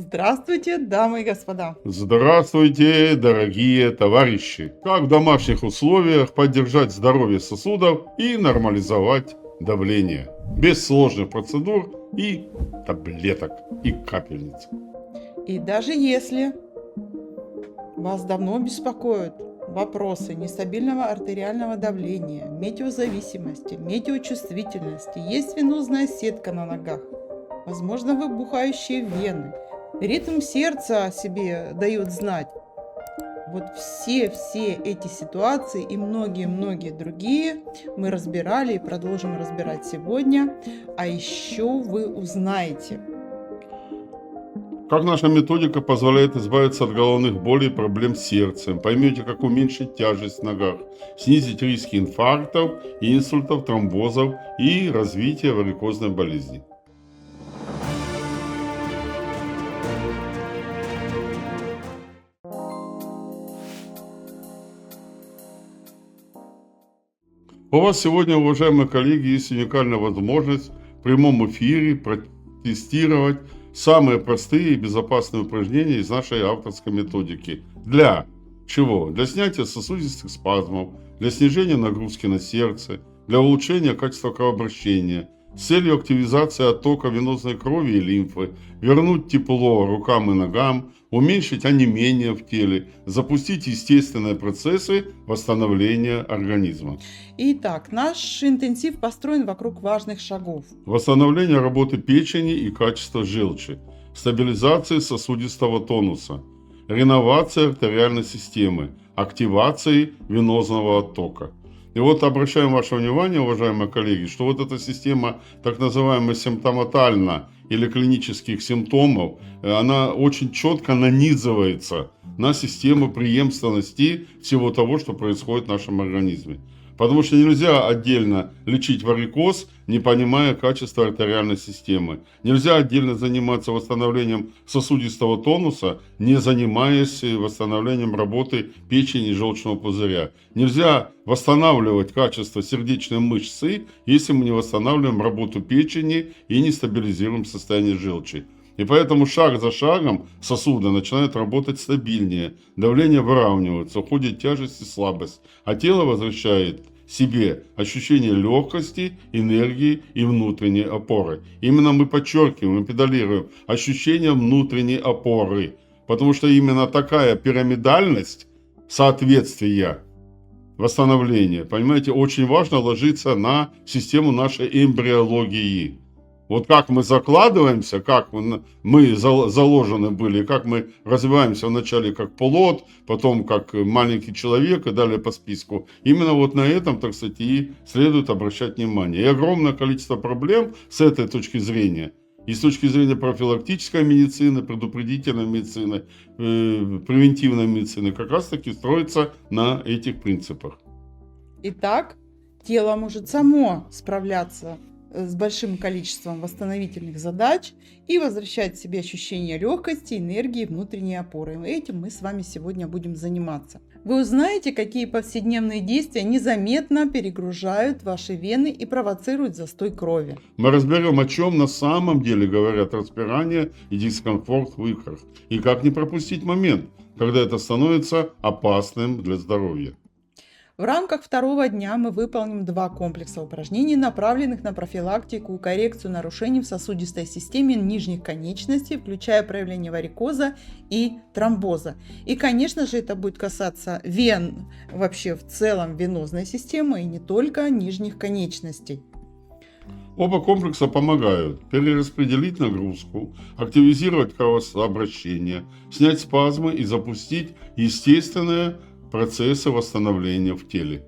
Здравствуйте, дамы и господа! Здравствуйте, дорогие товарищи! Как в домашних условиях поддержать здоровье сосудов и нормализовать давление? Без сложных процедур и таблеток и капельниц. И даже если вас давно беспокоят вопросы нестабильного артериального давления, метеозависимости, метеочувствительности, есть венозная сетка на ногах, возможно, выбухающие вены, ритм сердца о себе дает знать. Вот все эти ситуации и многие другие мы разбирали и продолжим разбирать сегодня. А еще вы узнаете, Как наша методика позволяет избавиться от головных болей и проблем с сердцем. Поймете, как уменьшить тяжесть в ногах, снизить риски инфарктов, инсультов, тромбозов и развития варикозной болезни. У вас сегодня, уважаемые коллеги, есть уникальная возможность в прямом эфире протестировать самые простые и безопасные упражнения из нашей авторской методики. Для чего? Для снятия сосудистых спазмов, для снижения нагрузки на сердце, для улучшения качества кровообращения, с целью активизации оттока венозной крови и лимфы, вернуть тепло рукам и ногам, уменьшить онемение в теле, запустить естественные процессы восстановления организма. Итак, наш интенсив построен вокруг важных шагов. Восстановление работы печени и качества желчи, стабилизация сосудистого тонуса, реновация артериальной системы, активации венозного оттока. И вот обращаем ваше внимание, уважаемые коллеги, что вот эта система так называемая симптоматальна или клинических симптомов, она очень четко нанизывается на систему преемственности всего того, что происходит в нашем организме. Потому что нельзя отдельно лечить варикоз, не понимая качества артериальной системы. Нельзя отдельно заниматься восстановлением сосудистого тонуса, не занимаясь восстановлением работы печени и желчного пузыря. Нельзя восстанавливать качество сердечной мышцы, если мы не восстанавливаем работу печени и не стабилизируем состояние желчи. И поэтому шаг за шагом сосуды начинают работать стабильнее, давление выравнивается, уходит тяжесть и слабость, а тело возвращает себе ощущение легкости, энергии и внутренней опоры. Именно мы подчеркиваем и педалируем ощущение внутренней опоры, потому что именно такая пирамидальность соответствия восстановления, понимаете, очень важно ложиться на систему нашей эмбриологии. Вот как мы закладываемся, как мы заложены были, как мы развиваемся вначале как плод, потом как маленький человек и далее по списку. Именно вот на этом, так сказать, и следует обращать внимание. И огромное количество проблем с этой точки зрения, и с точки зрения профилактической медицины, предупредительной медицины, превентивной медицины, как раз таки строится на этих принципах. Итак, тело может само справляться с большим количеством восстановительных задач и возвращать себе ощущение легкости, энергии, внутренней опоры. И этим мы с вами сегодня будем заниматься. Вы узнаете, какие повседневные действия незаметно перегружают ваши вены и провоцируют застой крови. Мы разберем, о чем на самом деле говорят распирание и дискомфорт в икрах, и как не пропустить момент, когда это становится опасным для здоровья. В рамках второго дня мы выполним 2 комплекса упражнений, направленных на профилактику и коррекцию нарушений в сосудистой системе нижних конечностей, включая проявление варикоза и тромбоза. И, конечно же, это будет касаться вен, вообще в целом венозной системы и не только нижних конечностей. Оба комплекса помогают перераспределить нагрузку, активизировать кровообращение, снять спазмы и запустить естественные процессы восстановления в теле.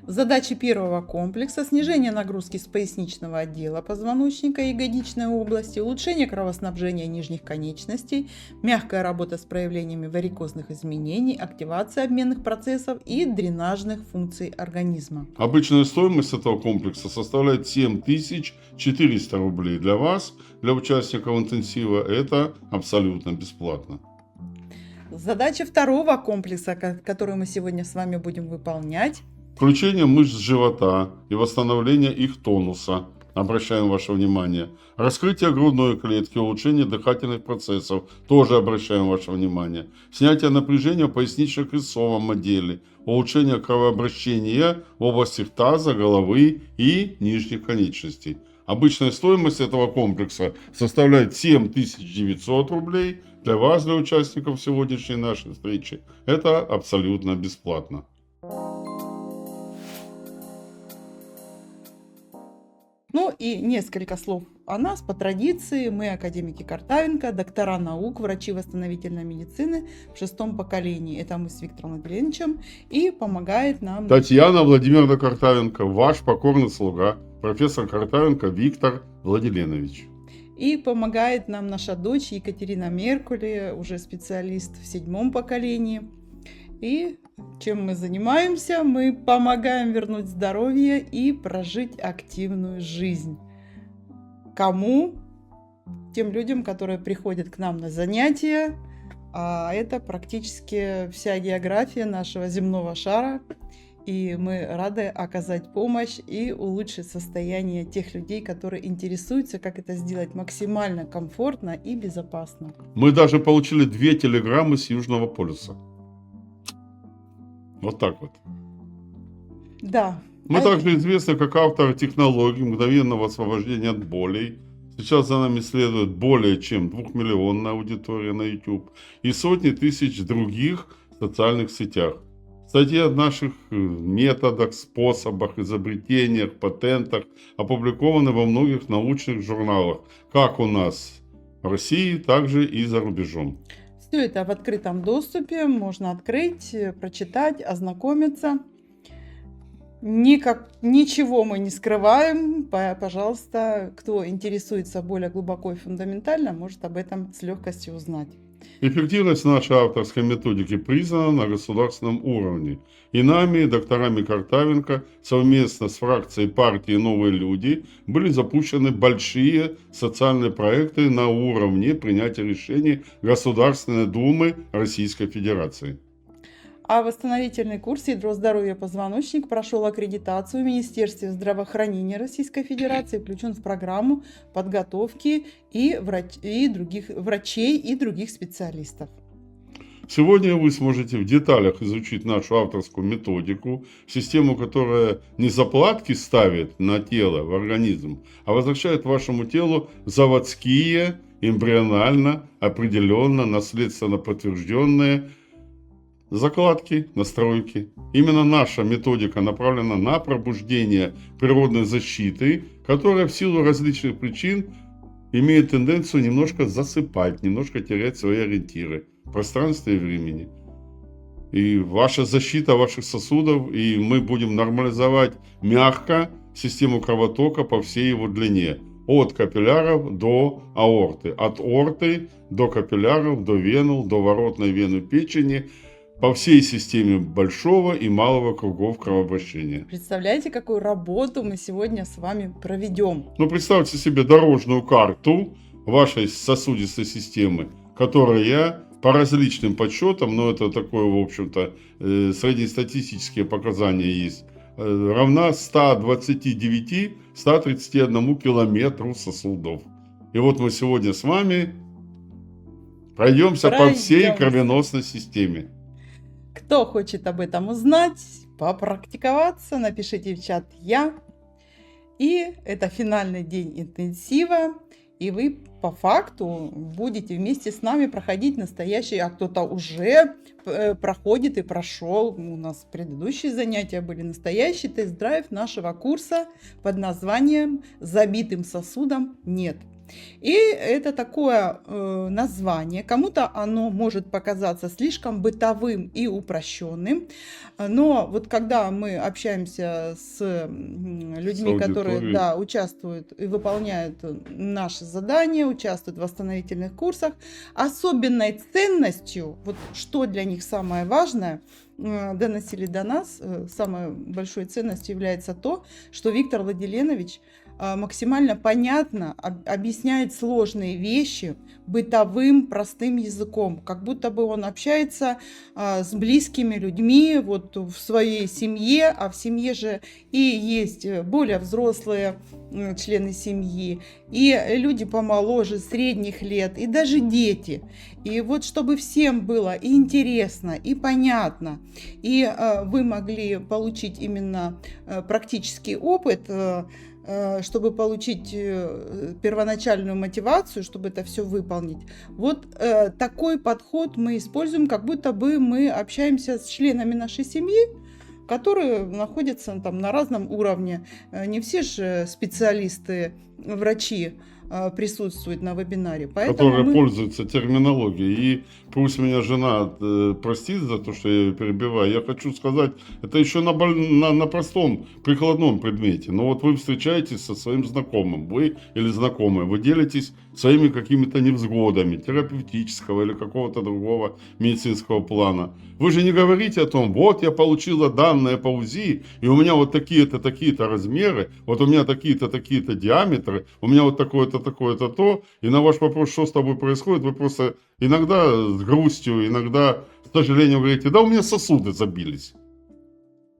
Задачи первого комплекса – снижение нагрузки с поясничного отдела позвоночника и ягодичной области, улучшение кровоснабжения нижних конечностей, мягкая работа с проявлениями варикозных изменений, активация обменных процессов и дренажных функций организма. Обычная стоимость этого комплекса составляет 7400 рублей. Для вас, для участников интенсива, это абсолютно бесплатно. Задача второго комплекса, который мы сегодня с вами будем выполнять. Включение мышц живота и восстановление их тонуса, обращаем ваше внимание. Раскрытие грудной клетки, улучшение дыхательных процессов, тоже обращаем ваше внимание. Снятие напряжения в пояснично-крестцовом отделе, улучшение кровообращения в областях таза, головы и нижних конечностей. Обычная стоимость этого комплекса составляет 7900 рублей. Для вас, для участников сегодняшней нашей встречи, это абсолютно бесплатно. Ну и несколько слов о нас. По традиции, мы академики Картавенко, доктора наук, врачи восстановительной медицины в 6-м поколении. Это мы с Виктором Владимировичем. И помогает нам... Татьяна Владимировна Картавенко, ваш покорный слуга, профессор Картавенко Виктор Владимирович. И помогает нам наша дочь Екатерина Меркуле, уже специалист в 7-м поколении. И чем мы занимаемся? Мы помогаем вернуть здоровье и прожить активную жизнь. Кому? Тем людям, которые приходят к нам на занятия. А это практически вся география нашего земного шара. И мы рады оказать помощь и улучшить состояние тех людей, которые интересуются, как это сделать максимально комфортно и безопасно. Мы даже получили 2 телеграммы с Южного полюса. Вот так вот. Да. Мы также известны как автор технологий мгновенного освобождения от болей. Сейчас за нами следует более чем 2-миллионная аудитория на YouTube и сотни тысяч других социальных сетях. Статьи о наших методах, способах, изобретениях, патентах опубликованы во многих научных журналах, как у нас в России, так же и за рубежом. Все это в открытом доступе, можно открыть, прочитать, ознакомиться. Ничего мы не скрываем. Пожалуйста, кто интересуется более глубоко и фундаментально, может об этом с легкостью узнать. Эффективность нашей авторской методики признана на государственном уровне. И нами, докторами Картавенко, совместно с фракцией партии «Новые люди» были запущены большие социальные проекты на уровне принятия решений Государственной Думы Российской Федерации. А восстановительный курс «Ядро здоровья позвоночник» прошел аккредитацию в Министерстве здравоохранения Российской Федерации, включен в программу подготовки врачей и других специалистов. Сегодня вы сможете в деталях изучить нашу авторскую методику, систему, которая не заплатки ставит на тело, в организм, а возвращает вашему телу заводские, эмбрионально, определенно, наследственно подтвержденные закладки, настройки. Именно наша методика направлена на пробуждение природной защиты, которая в силу различных причин имеет тенденцию немножко засыпать, немножко терять свои ориентиры в пространстве и времени. И ваша защита ваших сосудов, и мы будем нормализовать мягко систему кровотока по всей его длине. От капилляров до аорты, от аорты до капилляров, до венул, до воротной вены печени, по всей системе большого и малого кругов кровообращения. Представляете, какую работу мы сегодня с вами проведем? Ну, представьте себе дорожную карту вашей сосудистой системы, которая по различным подсчетам, но это такое, в общем-то, среднестатистические показания есть, равна 129-131 километру сосудов. И вот мы сегодня с вами пройдемся по всей кровеносной системе. Кто хочет об этом узнать, попрактиковаться, напишите в чат «Я». И это финальный день интенсива, и вы по факту будете вместе с нами проходить настоящий, а кто-то уже проходит и прошел. У нас предыдущие занятия были настоящий тест-драйв нашего курса под названием «Забитым сосудом нет». И это такое название, кому-то оно может показаться слишком бытовым и упрощенным, но вот когда мы общаемся с людьми, которые участвуют и выполняют наши задания, участвуют в восстановительных курсах, особенной ценностью, вот что для них самое важное, доносили до нас, самой большой ценностью является то, что Виктор Владимирович максимально понятно объясняет сложные вещи бытовым, простым языком, как будто бы он общается с близкими людьми вот в своей семье, а в семье же и есть более взрослые члены семьи, и люди помоложе, средних лет, и даже дети. И вот чтобы всем было и интересно, и понятно, и вы могли получить именно практический опыт, чтобы получить первоначальную мотивацию, чтобы это все выполнить. Вот такой подход мы используем, как будто бы мы общаемся с членами нашей семьи, которые находятся там на разном уровне. Не все же специалисты, врачи присутствуют на вебинаре. Которые пользуются терминологией. И пусть меня жена простит за то, что я ее перебиваю, я хочу сказать, это еще на простом прикладном предмете. Но вот вы встречаетесь со своим знакомым, вы или знакомые, вы делитесь своими какими-то невзгодами терапевтического или какого-то другого медицинского плана. Вы же не говорите о том, вот я получила данные по УЗИ, и у меня вот такие-то, такие-то размеры, вот у меня такие-то, такие-то диаметры, у меня вот такое-то, такое-то то, и на ваш вопрос, что с тобой происходит, вы просто иногда с грустью, иногда с сожалением говорите, да у меня сосуды забились.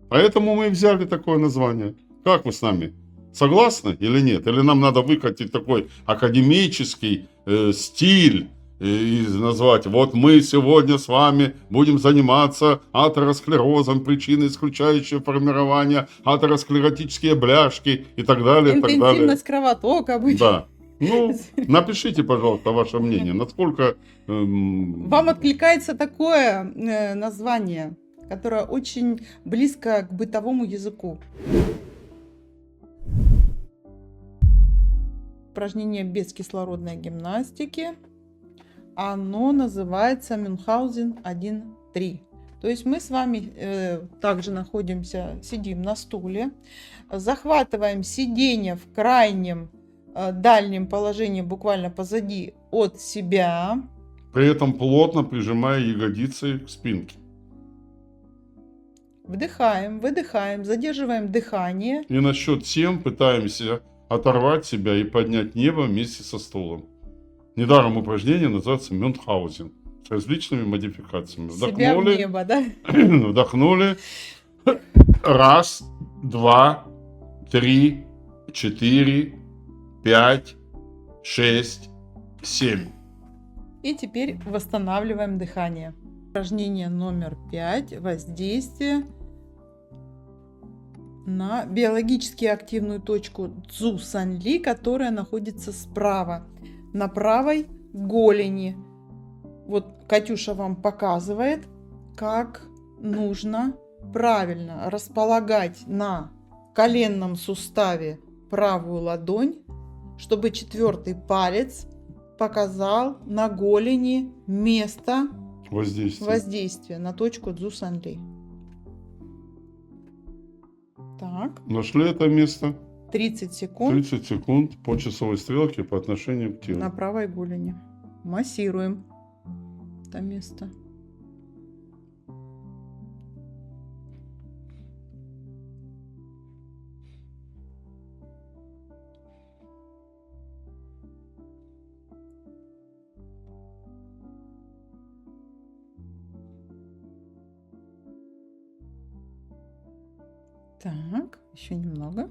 Поэтому мы взяли такое название. Как вы с нами? Согласны или нет? Или нам надо выкатить такой академический стиль и назвать, вот мы сегодня с вами будем заниматься атеросклерозом, причины, исключающие формирование, атеросклеротические бляшки и так далее. Интенсивность кровотока. Да. Ну, напишите, пожалуйста, ваше мнение, насколько... Вам откликается такое название, которое очень близко к бытовому языку. Упражнение без кислородной гимнастики. Оно называется Мюнхгаузен 1.3. То есть мы с вами также сидим на стуле, захватываем сиденье в крайнем дальнем положении, буквально позади от себя. При этом плотно прижимая ягодицы к спинке. Вдыхаем, выдыхаем, задерживаем дыхание. И на счет 7 пытаемся оторвать себя и поднять небо вместе со стулом. Недаром упражнение называется Мюнхгаузен с различными модификациями. Вдохнули, себя в небо, да? Вдохнули. 1, 2, 3, 4, 5, 6, 7. И теперь восстанавливаем дыхание. Упражнение номер 5. Воздействие на биологически активную точку Цзу Санли, которая находится справа, на правой голени. Вот Катюша вам показывает, как нужно правильно располагать на коленном суставе правую ладонь, чтобы 4-й палец показал на голени место воздействия на точку Цзу Санли. Так. Нашли это место? 30 секунд. 30 секунд по часовой стрелке по отношению к телу. На правой голени. Массируем это место. Так, еще немного.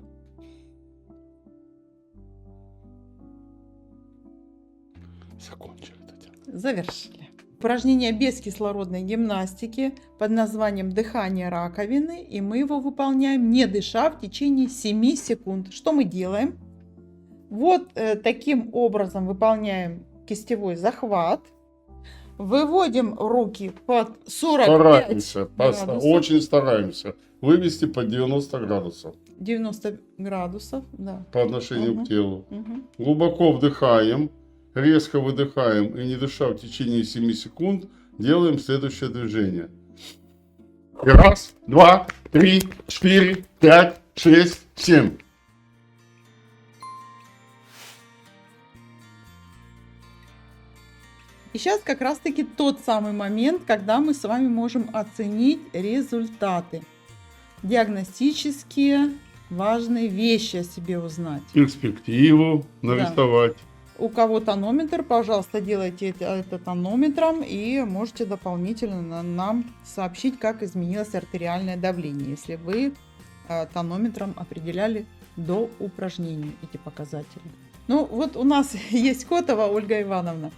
Закончили, Татьяна. Завершили. Упражнение без кислородной гимнастики под названием «Дыхание раковины», и мы его выполняем, не дыша, в течение 7 секунд. Что мы делаем? Вот таким образом выполняем кистевой захват. Выводим руки под 45 градусов. Очень стараемся вывести под 90 градусов. 90 градусов, да. По отношению к телу. Глубоко вдыхаем, резко выдыхаем и не дыша в течение 7 секунд делаем следующее движение. 1, 2, 3, 4, 5, 6, 7. И сейчас как раз-таки тот самый момент, когда мы с вами можем оценить результаты. Диагностические важные вещи о себе узнать. Перспективу нарисовать. У кого тонометр, пожалуйста, делайте это тонометром и можете дополнительно нам сообщить, как изменилось артериальное давление, если вы тонометром определяли до упражнений эти показатели. Ну вот у нас есть Котова Ольга Ивановна.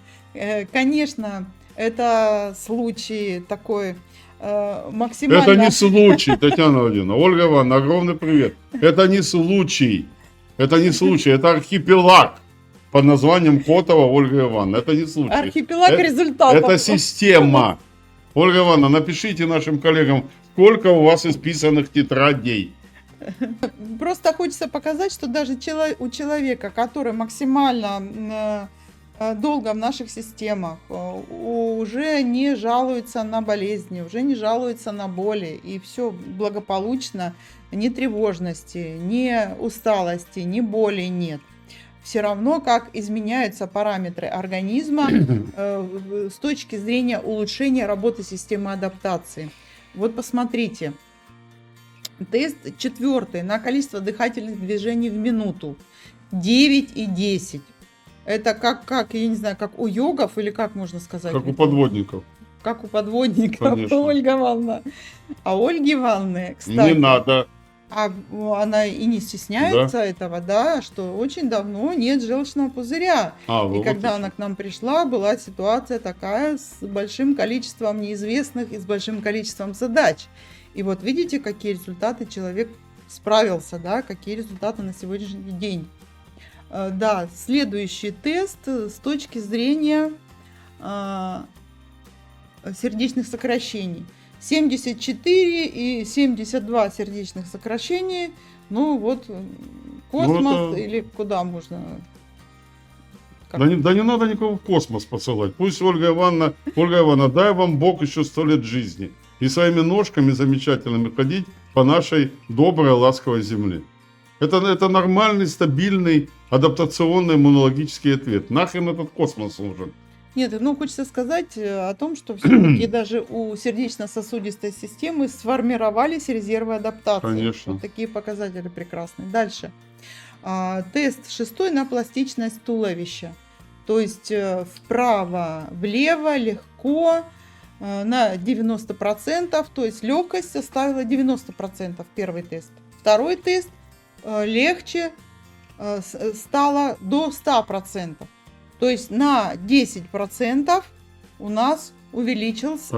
Конечно, это случай такой максимально... Это не случай, Татьяна Владимировна. Ольга Ивановна, огромный привет. Это не случай. Это не случай, это архипелаг под названием Котова Ольга Ивановна. Это не случай. Архипелаг результатов. Это система. Ольга Ивановна, напишите нашим коллегам, сколько у вас исписанных тетрадей. Просто хочется показать, что даже у человека, который максимально долго в наших системах, уже не жалуется на болезни, уже не жалуется на боли, и все благополучно, ни тревожности, ни усталости, ни боли нет. Все равно, как изменяются параметры организма с точки зрения улучшения работы системы адаптации. Вот посмотрите. Тест 4 на количество дыхательных движений в минуту. 9 и 10. Это как, я не знаю, как у йогов или как можно сказать? Как у подводников. Как у подводников, Конечно. Ольга Ивановна. А Ольги Ивановны, кстати... Не надо. Она и не стесняется этого, да, что очень давно нет желчного пузыря. И когда она к нам пришла, была ситуация такая с большим количеством неизвестных и с большим количеством задач. И вот видите, какие результаты человек справился, да, какие результаты на сегодняшний день. Да, следующий тест с точки зрения сердечных сокращений. 74 и 72 сердечных сокращения. Ну вот, космос или куда можно... Да не надо никого в космос посылать. Пусть Ольга Ивановна, дай вам Бог еще 100 лет жизни. И своими ножками замечательными ходить по нашей доброй, ласковой земле. Это нормальный, стабильный, адаптационный иммунологический ответ. Нахрен этот космос нужен? Нет, ну хочется сказать о том, что все-таки даже у сердечно-сосудистой системы сформировались резервы адаптации. Конечно. Вот такие показатели прекрасные. Дальше. Тест 6 на пластичность туловища. То есть вправо, влево, легко, на 90%. То есть легкость составила 90% первый тест. Второй тест легче стало до 100%. То есть на 10% у нас увеличилась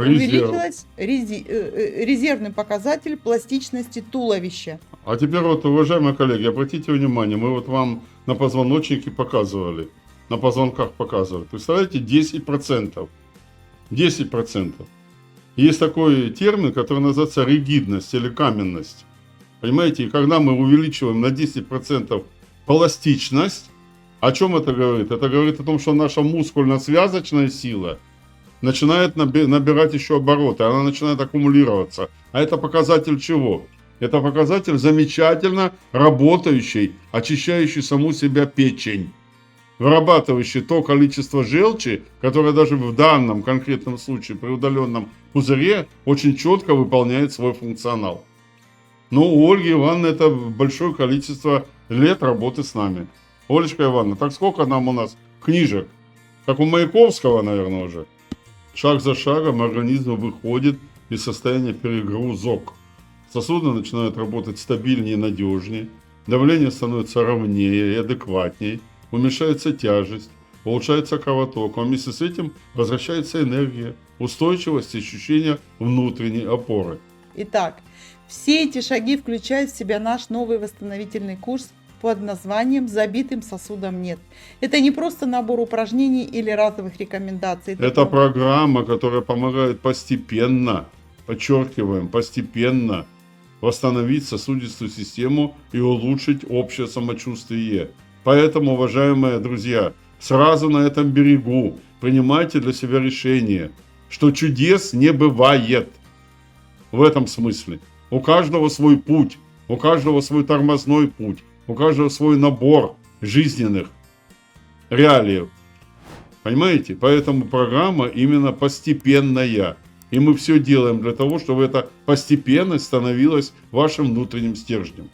резервный показатель пластичности туловища. А теперь вот, уважаемые коллеги, обратите внимание, мы вот вам на позвоночнике показывали, на позвонках показывали. Представляете, 10%. 10%. Есть такой термин, который называется ригидность или каменность. Понимаете, и когда мы увеличиваем на 10% пластичность, о чем это говорит? Это говорит о том, что наша мускульно-связочная сила начинает набирать еще обороты, она начинает аккумулироваться. А это показатель чего? Это показатель замечательно работающей, очищающей саму себя печень, вырабатывающей то количество желчи, которое даже в данном конкретном случае при удаленном пузыре очень четко выполняет свой функционал. Но у Ольги Ивановны это большое количество лет работы с нами. Олечка Ивановна, так сколько нам у нас книжек? Как у Маяковского, наверное, уже. Шаг за шагом организм выходит из состояния перегрузок. Сосуды начинают работать стабильнее и надежнее. Давление становится ровнее и адекватнее. Уменьшается тяжесть, улучшается кровоток. А вместе с этим возвращается энергия, устойчивость и ощущение внутренней опоры. Итак, все эти шаги включают в себя наш новый восстановительный курс под названием «Забитым сосудом нет». Это не просто набор упражнений или разовых рекомендаций. Это программа, которая помогает постепенно, подчеркиваем, постепенно восстановить сосудистую систему и улучшить общее самочувствие. Поэтому, уважаемые друзья, сразу на этом берегу принимайте для себя решение, что чудес не бывает в этом смысле. У каждого свой путь, у каждого свой тормозной путь. У каждого свой набор жизненных реалиев. Понимаете? Поэтому программа именно постепенная. И мы все делаем для того, чтобы эта постепенность становилась вашим внутренним стержнем.